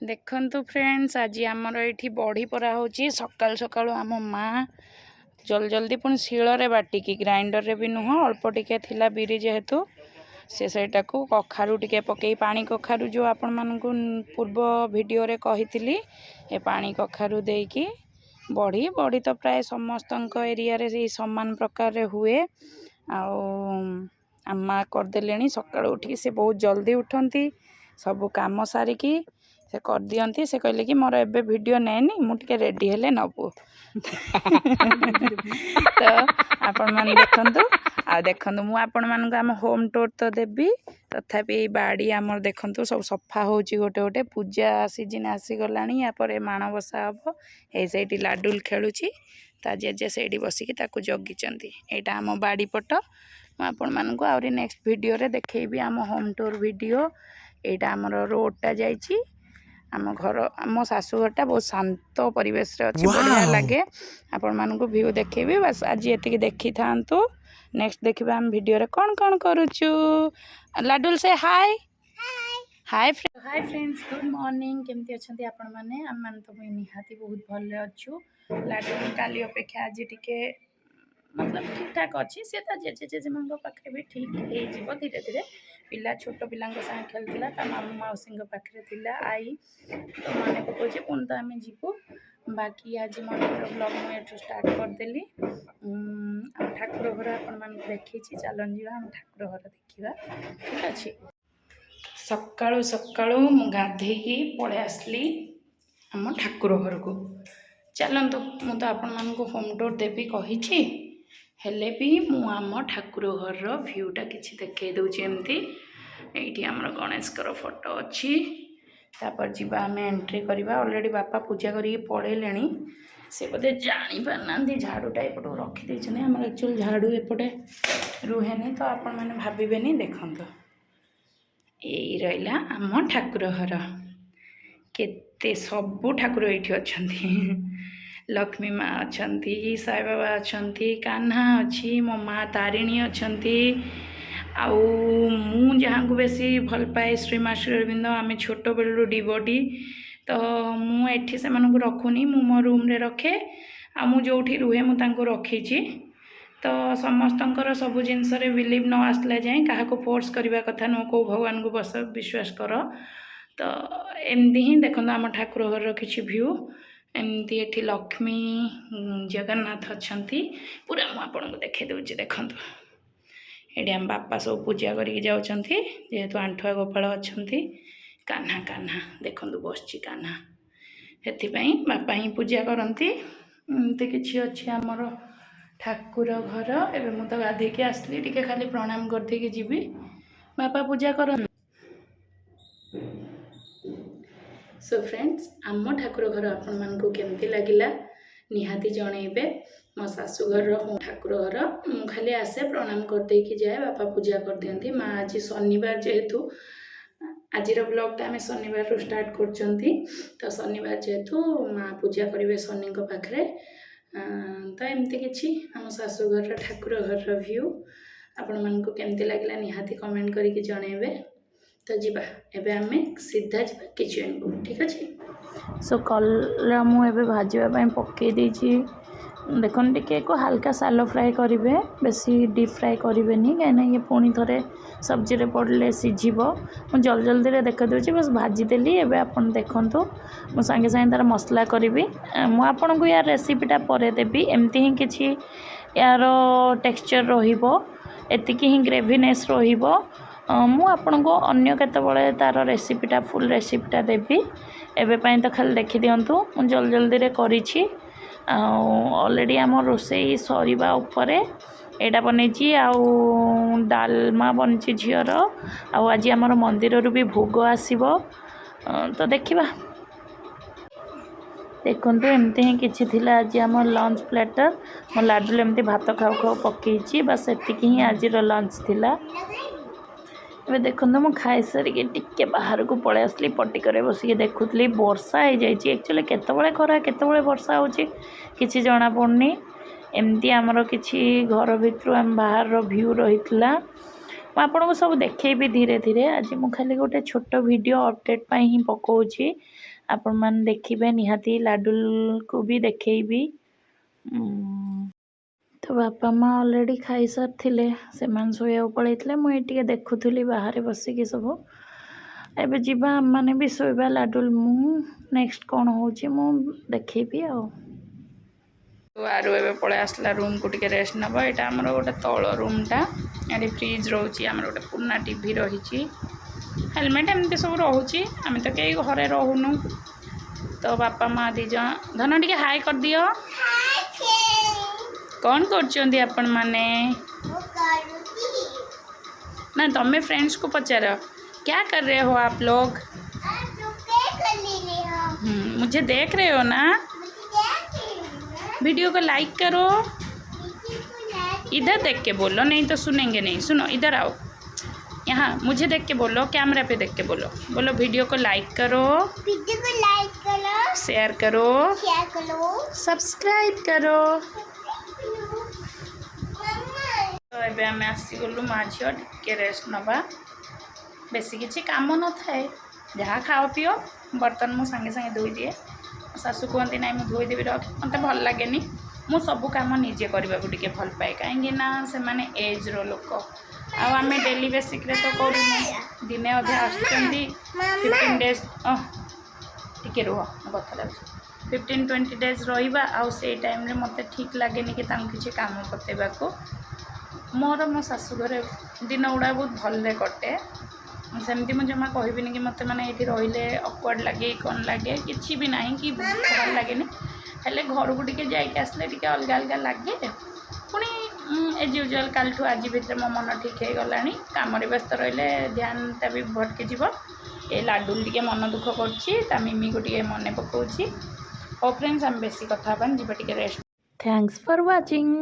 देखंतु फ्रेंड्स आज आमर ये बड़ी परा हो सकाल सकाल आम माँ जल्दी जल्दी पुणी शिଳରେ बाटिकी ग्राइंडर रे भी नुह अल्प टिके थिला बिरी जेहेतु सेटा को कखारु टिके पकई पानी कखारु जो आपण मानकु पूर्व वीडियो रे कहितली ए पानी कखारु देकी बड़ी बड़ी तो प्राय समस्त एरिया रे समान प्रकार रे हुए आम्मा करदेले सकाळु उठी से बहुत जल्दी उठंती सब काम सारिकी से कर दियंती से कहले कि मोर एबे वीडियो नेनी मु टिके रेडी हेले नबु तो आपण मान देखंतु आ देखंतु मु आपण मान को हम होम टूर तो देबी तथापि बाड़ी आमर देखंतु सब सफा होची गोटे गोटे पूजा सीजन आसी गलानी या पर माणबसा हबो ए सेठी लाडुल खेलुची ता जेजे सेठी बसिकी ताकू जगिचंती एटा हम बाड़ी पट आपण मान को आउरी नेक्स्ट वीडियो रे देखैबी हम होम टूर वीडियो एटा हमर रोड टा जाईची आम घर आम शाशुघरटा बहुत शांत परिवेश रे अच्छी बढ़िया लगे आपण मान को व्यू देखेबी बस आज ये देखी थांतु नेक्स्ट देखिबा हम वीडियो रे कौन कौन करूचु लाडुल से हाय हाय फ्रेंड्स गुड मॉर्निंग केमती अछंती आपण माने हम मान तो निहाती बहुत भले अच्छु लाडुल काली अपेक्षा आज टिके मतलब ठीक ठाक अच्छी सी तो जेजे जेजेमा पाखे भी ठीक हो धीरे धीरे पिला छोट पिला खेलता मामू मौसी पाखे थिला आई तो मन पकाउे पुणी तो आम जीवु बाकी आज मन ब्लॉग मुझे स्टार्ट करदेली ठाकुर घर आपण मान देखी चलन जा ठाकुर घर देखा ठीक अच्छे सकाळु सकाळु मु गाधेकी पड़े आसली आम ठाकुर घर को चलतु मु तो आपण मान होम टूर देवी कही हेले भी मु आम ठाकुर घर भ्यूटा किसी देखे दूची एमती ये आमर गणेश फोटो अच्छी तापर जीवा आम एंट्री करवा ऑलरेडी बापा पूजा करी पड़े से बोधे जानी पारना झाड़ूटा एपट रखीदे आम एक्चुअल झाड़ू एपटे रुहेनी तो आपण मैंने भावेनि देखत यही रहा आम ठाकुर घर केते सबू ठाकुर ये अच्छा लक्ष्मी माँ अच्छा साई बाबा अच्छा कान्हा अच्छी मो माँ तारिणी अच्छा आउ मु जहाँ को बेसी भल पाए श्रीमा श्री अरविंद आम छोट बेलू डिवोटी तो मुझे से रखुनी मु मो रूम रे रखे आ मु जोठी रुहे मु तांको रखीची तो समस्तंकर सब जिनस बिलीव न आसला जाए क्या फोर्स करने कथा नुह को भगवान को बस विश्वास कर तो एमती ही देखो आम ठाकुर घर किसी भ्यू एमती एठी लक्ष्मी जगन्नाथ अच्छा पूरा मुझे देखे दूसरी देखु ये आम बापा सब पूजा करके जाऊँगी जेहेतु आंठुआ गोपाल अच्छा कान्हा कान्हा देखु बसची कान्हा से बापा ही पूजा करती एमती किसी अच्छी आमर ठाकुर घर एवं मुझे गाधेकी आसली टिके खाली प्रणाम करदेकी जीवी बापा पूजा कर सो फ्रेंड्स आम ठाकुर घर आपण मानकु केमती लागिला निहाती जणेबे मो शाशुघर ठाकुर घर मु खाली आसे प्रणाम करदेकी जाए बापा पूजा कर दियंती माँ आज शनिवार जेहेतु आज ब्लॉगटा आम शनिवार रू स्टार्ट करचंती तो शनिवार जेहेतु माँ पूजा करेंगे शनि पाखे तो एमती किसी आम शाशुघर ठाकुर घर व्यू आपण मानकु केमती लागिला निहाती कमेंट करके जणेबे तो जीवा एबे आमे सीधा जीवा किचन को ठीक अच्छे सो कलरा मुझे भाजवाई पकई देची देखन टिके को हल्का सालो फ्राए करेंगे बेसी डीप फ्राए करेंगे कहीं ये पुणी थे सब्जी रे पड़े सीझब मुझे जल्दी जल्दी देखा दूसरी बस भाजीदेली एवं आप देखूँ मु सांगे सांगे तार मसला करी मुझे को यार रेसिपीटा पर देवी एमती ही किसी यार टेक्सचर रही ही ग्रेवीनेस रहिबो मु आपन को अन्य केतबले तार रेसिपीटा फुल रेसिपीटा देवी एवं तो खाली देखी दिंतु मुझे जल्दी जल्दी रे करिछि ऑलरेडी आम रोसई सरीबा उपरे एटा बनई डालमा बनची झीर आज आम मंदिर रू भी भोग आसब तो देखा देखु एमती ही किसी थिला आज आम लंच प्लेटर मो लाडू एमती भात खाऊ खाऊ पकई बस एतिकी ही आज लंच थिला ए देखो मुझे खाई सारिके टिके बाहर को पलि आसली पटिकर बसिक देखुली वर्षा हो जाए एक्चुअली केतबले खरा केतबले वर्षा होची किसी जना पड़नी एमती आमर किसी घर भितर आम बाहर व्यू रही आपको सब देखी धीरे धीरे आज मु खाली गोटे छोट वीडियो अपडेट ही पकाऊँगी आपण मैंने देखिए निहाती लाडुल को भी देखी। तो बापा माँ ऑलरेडी खाई सारी से शोया पलैते मुझे देखुली बाहर बसिकी सब एबे जीवा मैंने भी शोबा लाडुल मु नेक्स्ट कौन हो देखी आ तो आरु एवं पलि आसला रूम को टिके रेस्ट नब यहाँ आमर गोटे तल रूमटा ये फ्रिज रोचे आमर गोटे पुराना टीवी रही हेलमेट एमती सब रोचे आम तो कई घरे रोनु तो बापा माँ दीज धन टिके हाई कर दियो कौन कर आपण माने ना तमें फ्रेंड्स को पचार क्या कर रहे हो आप लोग मुझे देख रहे हो ना वीडियो को लाइक करो इधर देख के बोलो नहीं तो सुनेंगे नहीं सुनो इधर आओ यहाँ मुझे देख के बोलो कैमरा पे देख के बोलो बोलो वीडियो को लाइक करो शेयर करो सब्सक्राइब करो तो ये आम आसीगलु माँ झील टे रेस्ट नवा बेसी किसी काम न थाए जहाँ खाओ पिओ बर्तन मु सांगे सांगे धोई दिए सासू कहती ना मुझे धोईदेवी रख मत भल लगे मु सब कम निजे करने को भल पाए कहीं से माने एज रो लोक आम डेली बेसिक तो करूँ दिने अधे आसुँच 15 डेज टे रुह कथा 15-20 डेज रहा आउ से टाइम रे मत ठीक लगे कि किसी काम बतेबा को मोर मो शाशुघर दिन गुड़ा बहुत भल कटे सेमती मुझे जमा कहबिनी कि मत मैंने ये रही अकवर्ड लगे कौन लगे किसी भी ना कि भल लगे हेले घर को टे जासले टे अलग अलग लगे पुणी एज यूजुआल काल ठू आज भितर मो मन ठीक हो गला कम व्यस्त रही ध्यानटा भी भटकी जीव ये लाडुल टे मन दुख कर मिमी को टे मन पकाऊँ हो फ्रेंड्स आम बेसी कथा जी टे रेस्ट थैंक्स फॉर वाचिंग।